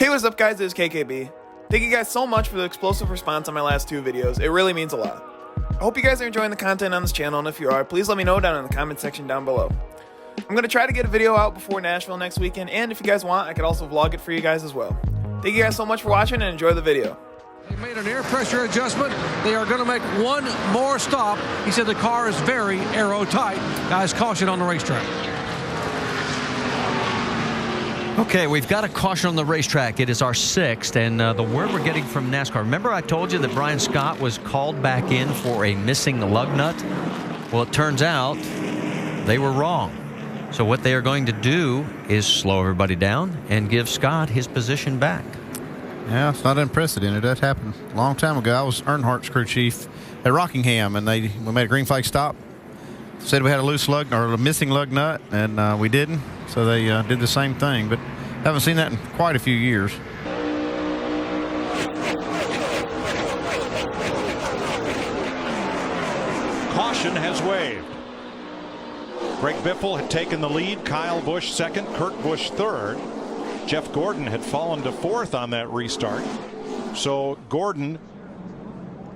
Hey, what's up guys, it's KKB. Thank you guys so much for the explosive response on my last 2 videos. It really means a lot. I hope you guys are enjoying the content on this channel, and if you are, please let me know down in the comment section down below. I'm going to try to get a video out before Nashville next weekend, and if you guys want, I could also vlog it for you guys as well. Thank you guys so much for watching, and enjoy the video. They made an air pressure adjustment. They are going to make one more stop. He said the car is very aero-tight. Guys, caution on the racetrack. Okay, we've got a caution on the racetrack. It is our 6th, and the word we're getting from NASCAR. Remember I told you that Brian Scott was called back in for a missing lug nut? Well, it turns out they were wrong. So what they are going to do is slow everybody down and give Scott his position back. Yeah, it's not unprecedented. That happened a long time ago. I was Earnhardt's crew chief at Rockingham, and we made a green flag stop. Said we had a loose lug or a missing lug nut, and we didn't. So they did the same thing, but haven't seen that in quite a few years. Caution has waved. Greg Biffle had taken the lead. Kyle Busch second. Kurt Busch third. Jeff Gordon had fallen to 4th on that restart. So Gordon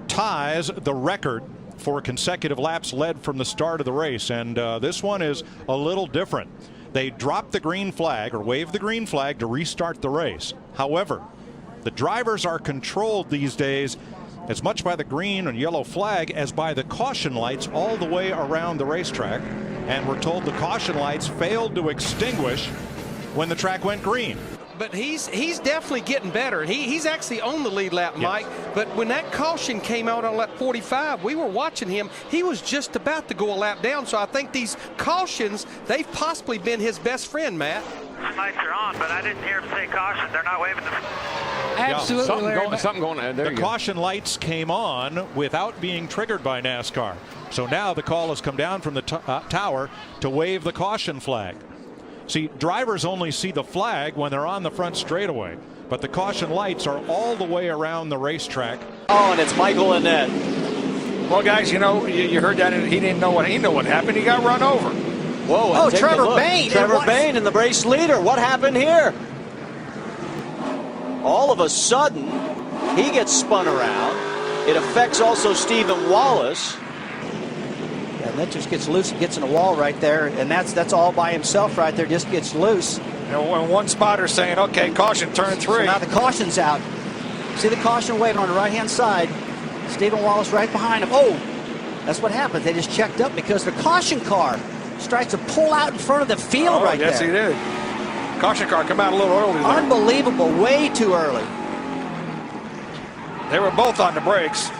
ties the record for consecutive laps led from the start of the race, and this one is a little different. They dropped the green flag, or waved the green flag, to restart the race. However, the drivers are controlled these days as much by the green and yellow flag as by the caution lights all the way around the racetrack, and we're told the caution lights failed to extinguish when the track went green. But he's definitely getting better. He's actually on the lead lap, Mike. Yes. But when that caution came out on lap 45, we were watching him. He was just about to go a lap down. So I think these cautions, they've possibly been his best friend, Matt. The lights are on, but I didn't hear him say caution. They're not waving the... Absolutely. Yeah, something going on. The caution lights came on without being triggered by NASCAR. So now the call has come down from the tower to wave the caution flag. See, drivers only see the flag when they're on the front straightaway, but the caution lights are all the way around the racetrack. Oh, and it's Michael Annette. Well, guys, you know, you heard that, and he didn't know what happened. He got run over. Whoa! Oh, Trevor Bayne. Trevor Bayne in the race leader. What happened here? All of a sudden, he gets spun around. It affects also Stephen Wallace. And that just gets loose and gets in a wall right there, and that's all by himself right there. Just gets loose. And when one spotter saying, "Okay, caution, turn 3." So now the caution's out. See the caution waving on the right-hand side. Stephen Wallace right behind him. Oh, that's what happened. They just checked up because the caution car starts to pull out in front of the field right yes, there. Yes, he did. Caution car come out a little early. Unbelievable, way too early. They were both on the brakes.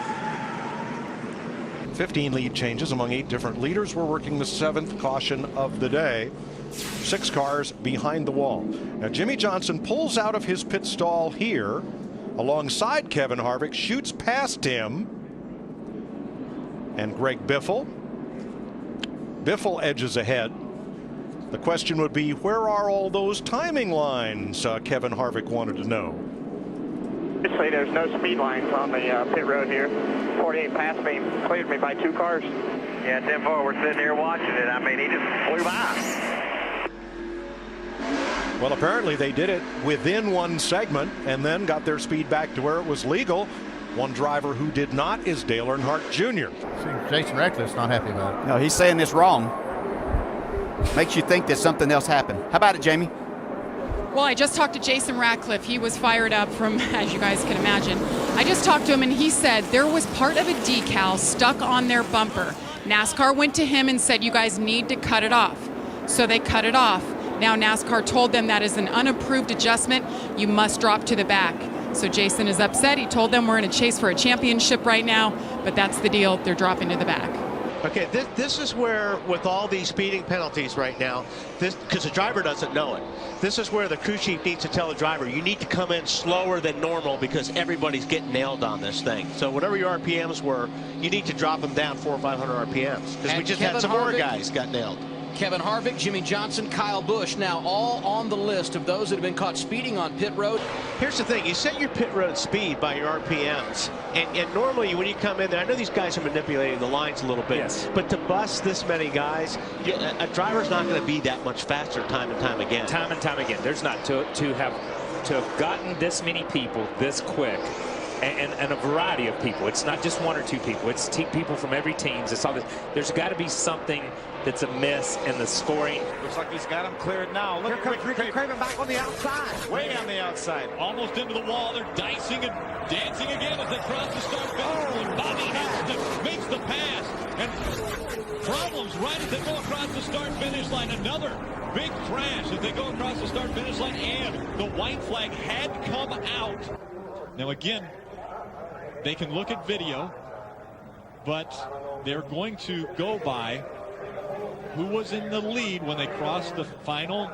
15 lead changes among 8 different leaders. We're working the 7th caution of the day. 6 cars behind the wall. Now Jimmy Johnson pulls out of his pit stall here alongside Kevin Harvick, shoots past him, and Greg Biffle. Biffle edges ahead. The question would be, where are all those timing lines? Kevin Harvick wanted to know. Obviously, there's no speed lines on the pit road here. 48 passed me, cleared me by 2 cars. Yeah, 10-4, we're sitting here watching it. I mean, he just flew by. Well, apparently they did it within one segment and then got their speed back to where it was legal. One driver who did not is Dale Earnhardt Jr. See, Jason Ratcliffe's not happy about it. No, he's saying this wrong. Makes you think that something else happened. How about it, Jamie? Well, I just talked to Jason Ratcliffe. He was fired up from, as you guys can imagine. I just talked to him, and he said there was part of a decal stuck on their bumper. NASCAR went to him and said, you guys need to cut it off. So they cut it off. Now NASCAR told them that is an unapproved adjustment. You must drop to the back. So Jason is upset. He told them we're in a chase for a championship right now, but that's the deal. They're dropping to the back. Okay, this is where, with all these speeding penalties right now, because the driver doesn't know it, this is where the crew chief needs to tell the driver, you need to come in slower than normal because everybody's getting nailed on this thing. So whatever your RPMs were, you need to drop them down 400 or 500 RPMs because we just had some more guys got nailed. Kevin Harvick, Jimmy Johnson, Kyle Busch, now all on the list of those that have been caught speeding on pit road. Here's the thing, you set your pit road speed by your RPMs, and normally when you come in there, I know these guys are manipulating the lines a little bit, yes, but to bust this many guys, a driver's not going to be that much faster time and time again. Time and time again. There's not to have to have gotten this many people this quick, and a variety of people. It's not just one or two people. It's people from every team. It's all this. There's got to be something that's amiss in the scoring. Looks like he's got him cleared now. Look at Ricky Craven back on the outside. Way on the outside. Almost into the wall. They're dicing and dancing again as they cross the start finish. And Bobby Hamilton makes the pass. And problems right as they go across the start finish line. Another big crash as they go across the start finish line. And the white flag had come out. Now again, they can look at video, but they're going to go by who was in the lead when they crossed the final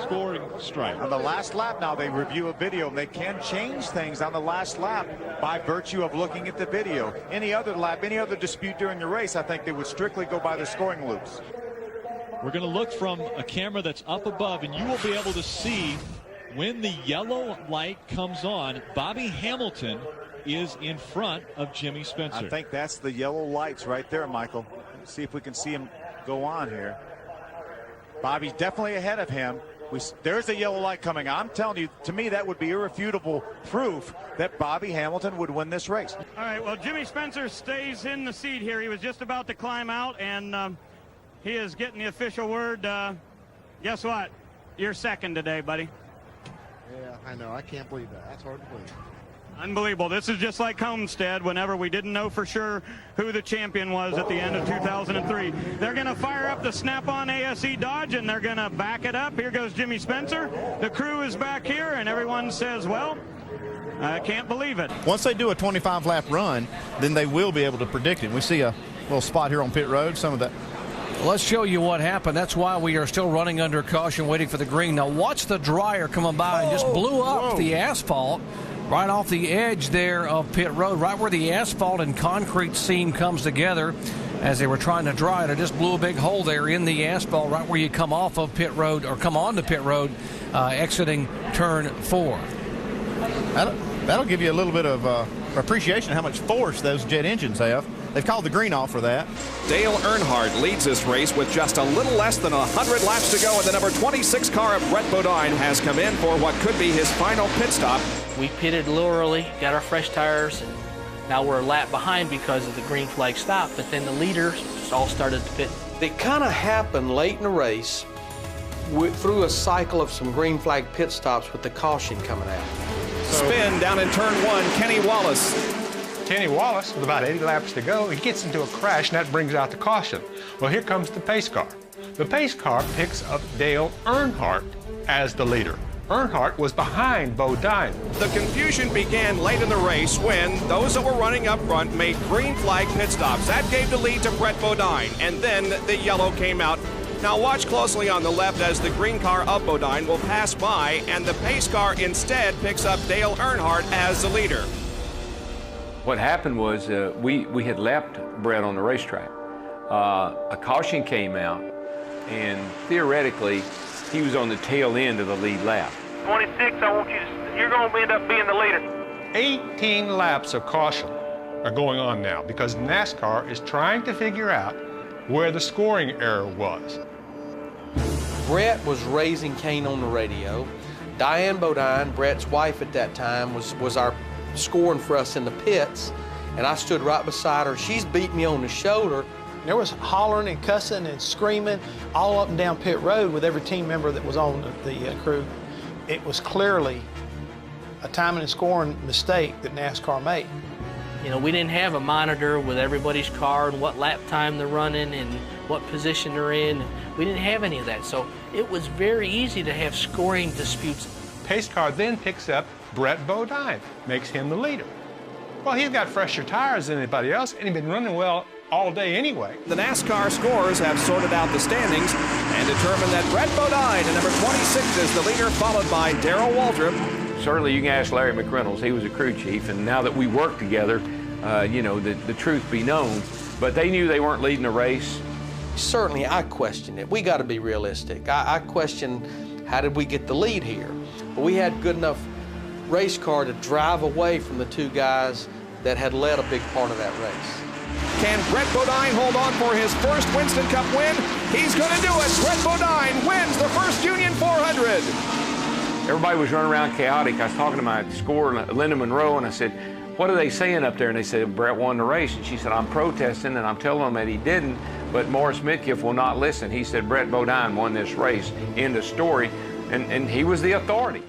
scoring stripe. On the last lap now, they review a video, and they can change things on the last lap by virtue of looking at the video. Any other lap, any other dispute during the race, I think they would strictly go by the scoring loops. We're going to look from a camera that's up above, and you will be able to see when the yellow light comes on. Bobby Hamilton is in front of Jimmy Spencer. I think that's the yellow lights right there, Michael. Let's see if we can see him go on here. Bobby's definitely ahead of him. There's a yellow light coming. I'm telling you, to me, that would be irrefutable proof that Bobby Hamilton would win this race. All right, well, Jimmy Spencer stays in the seat here. He was just about to climb out, and he is getting the official word. Guess what? You're second today, buddy. Yeah, I know. I can't believe that. That's hard to believe. Unbelievable. This is just like Homestead whenever we didn't know for sure who the champion was at the end of 2003. They're going to fire up the Snap-on ASE Dodge, and they're going to back it up. Here goes Jimmy Spencer. The crew is back here, and everyone says, well, I can't believe it. Once they do a 25-lap run, then they will be able to predict it. We see a little spot here on pit road, some of that. Let's show you what happened. That's why we are still running under caution, waiting for the green. Now watch the dryer coming by and just blew up the asphalt right off the edge there of pit road, right where the asphalt and concrete seam comes together as they were trying to dry it. It just blew a big hole there in the asphalt right where you come off of pit road or come onto pit road exiting turn 4. That'll give you a little bit of appreciation of how much force those jet engines have. They've called the green off for that. Dale Earnhardt leads this race with just a little less than 100 laps to go, and the number 26 car of Brett Bodine has come in for what could be his final pit stop. We pitted a little early, got our fresh tires, and now we're a lap behind because of the green flag stop, but then the leaders all started to pit. It kind of happened late in the race through a cycle of some green flag pit stops with the caution coming out. Spin down in turn 1, Kenny Wallace. Kenny Wallace, with about 80 laps to go, he gets into a crash, and that brings out the caution. Well, here comes the pace car. The pace car picks up Dale Earnhardt as the leader. Earnhardt was behind Bodine. The confusion began late in the race when those that were running up front made green flag pit stops. That gave the lead to Brett Bodine, and then the yellow came out. Now watch closely on the left as the green car of Bodine will pass by, and the pace car instead picks up Dale Earnhardt as the leader. What happened was we had lapped Brett on the racetrack. A caution came out, and theoretically, he was on the tail end of the lead lap. 26, I want you to, you're going to end up being the leader. 18 laps of caution are going on now because NASCAR is trying to figure out where the scoring error was. Brett was raising Kane on the radio. Diane Bodine, Brett's wife at that time, was our scoring for us in the pits, and I stood right beside her. She's beat me on the shoulder. There was hollering and cussing and screaming all up and down pit road with every team member that was on the crew. It was clearly a timing and scoring mistake that NASCAR made. You know, we didn't have a monitor with everybody's car and what lap time they're running and what position they're in. We didn't have any of that, so it was very easy to have scoring disputes. Pace car then picks up Brett Bodine, makes him the leader. Well, he's got fresher tires than anybody else, and he's been running well all day anyway. The NASCAR scorers have sorted out the standings and determined that Brett Bodine, number 26, is the leader, followed by Darrell Waltrip. Certainly, you can ask Larry McReynolds. He was a crew chief, and now that we work together, you know, the truth be known. But they knew they weren't leading the race. Certainly, I questioned it. We got to be realistic. I questioned how did we get the lead here. But we had good enough race car to drive away from the two guys that had led a big part of that race. Can Brett Bodine hold on for his first Winston Cup win? He's going to do it. Brett Bodine wins the first Union 400. everybody was running around chaotic. I was talking to my scorer, Linda Monroe, and I said, what are they saying up there? And they said, Brett won the race. And she said, I'm protesting, and I'm telling them that he didn't, but Morris Midkiff will not listen. He said, Brett Bodine won this race. End of story. And he was the authority.